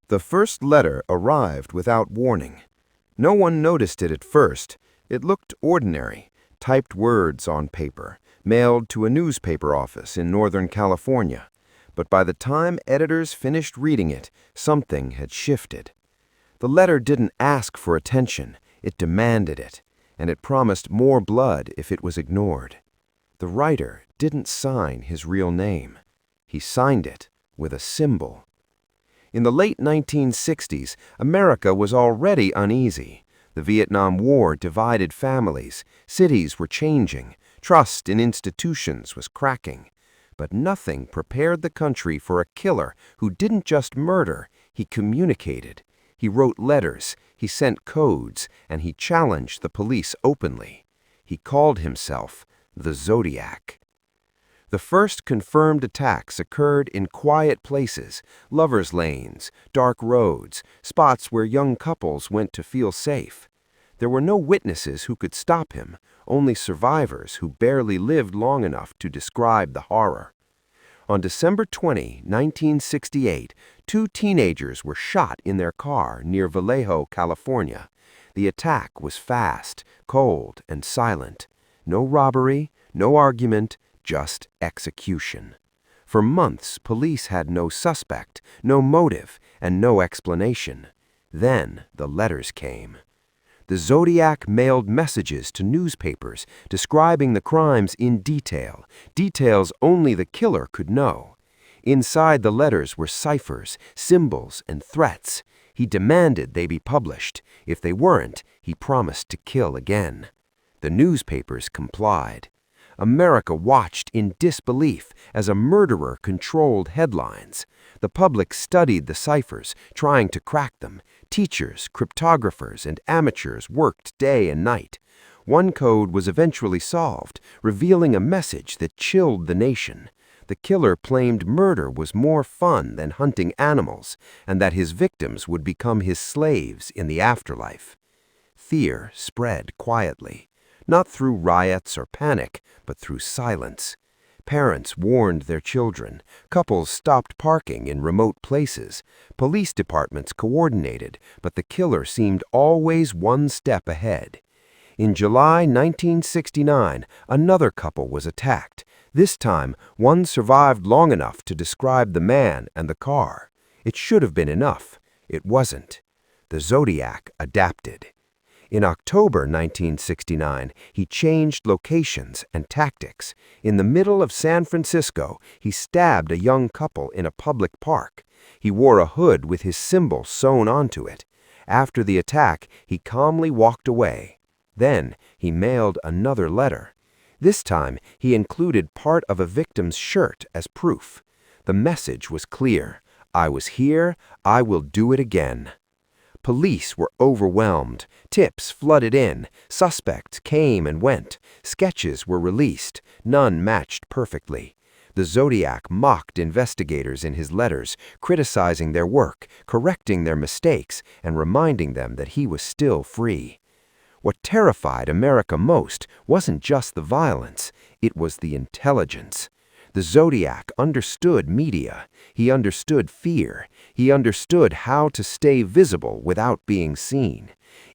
The first letter arrived without warning. No one noticed it at first. It looked ordinary, typed words on paper, mailed to a newspaper office in Northern California. But by the time editors finished reading it, something had shifted. The letter didn't ask for attention, it demanded it, and it promised more blood if it was ignored. The writer didn't sign his real name. He signed it with a symbol. In the late 1960s, America was already uneasy. The Vietnam War divided families, cities were changing, trust in institutions was cracking. But nothing prepared the country for a killer who didn't just murder, he communicated. He wrote letters, he sent codes, and he challenged the police openly. He called himself the Zodiac. The first confirmed attacks occurred in quiet places, lovers' lanes, dark roads, spots where young couples went to feel safe. There were no witnesses who could stop him, only survivors who barely lived long enough to describe the horror. On December 20, 1968, two teenagers were shot in their car near Vallejo, California. The attack was fast, cold, and silent. No robbery, no argument, just execution. For months, police had no suspect, no motive, and no explanation. Then the letters came. The Zodiac mailed messages to newspapers describing the crimes in detail, details only the killer could know. Inside the letters were ciphers, symbols, and threats. He demanded they be published. If they weren't, he promised to kill again. The newspapers complied. America watched in disbelief as a murderer controlled headlines. The public studied the ciphers, trying to crack them. Teachers, cryptographers, and amateurs worked day and night. One code was eventually solved, revealing a message that chilled the nation. The killer claimed murder was more fun than hunting animals, and that his victims would become his slaves in the afterlife. Fear spread quietly. Not through riots or panic, but through silence. Parents warned their children. Couples stopped parking in remote places. Police departments coordinated, but the killer seemed always one step ahead. In July 1969, another couple was attacked. This time, one survived long enough to describe the man and the car. It should have been enough. It wasn't. The Zodiac adapted. In October 1969, he changed locations and tactics. In the middle of San Francisco, he stabbed a young couple in a public park. He wore a hood with his symbol sewn onto it. After the attack, he calmly walked away. Then, he mailed another letter. This time, he included part of a victim's shirt as proof. The message was clear. I was here, I will do it again. Police were overwhelmed. Tips flooded in. Suspects came and went. Sketches were released. None matched perfectly. The Zodiac mocked investigators in his letters, criticizing their work, correcting their mistakes, and reminding them that he was still free. What terrified America most wasn't just the violence, it was the intelligence. The Zodiac understood media. He understood fear. He understood how to stay visible without being seen.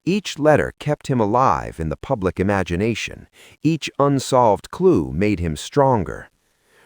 Each letter kept him alive in the public imagination. Each unsolved clue made him stronger.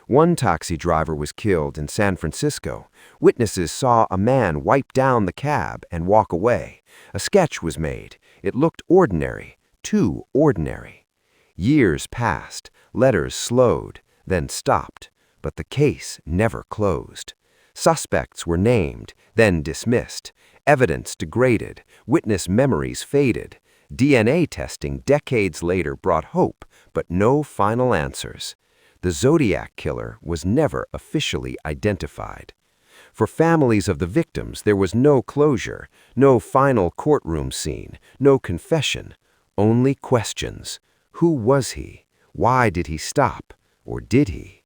One taxi driver was killed in San Francisco. Witnesses saw a man wipe down the cab and walk away. A sketch was made. It looked ordinary, too ordinary. Years passed. Letters slowed, then stopped, but the case never closed. Suspects were named, then dismissed. Evidence degraded. Witness memories faded. DNA testing decades later brought hope, but no final answers. The Zodiac killer was never officially identified. For families of the victims, there was no closure, no final courtroom scene, no confession, only questions. Who was he? Why did he stop? Or did he?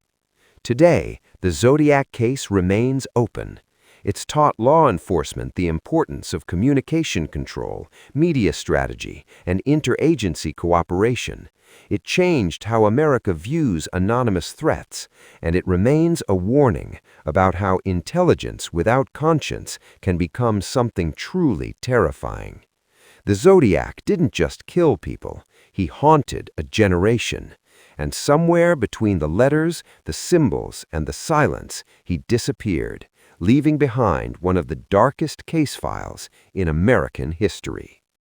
Today, the Zodiac case remains open. It's taught law enforcement the importance of communication control, media strategy, and interagency cooperation. It changed how America views anonymous threats, and it remains a warning about how intelligence without conscience can become something truly terrifying. The Zodiac didn't just kill people, he haunted a generation. And somewhere between the letters, the symbols, and the silence, he disappeared, leaving behind one of the darkest case files in American history.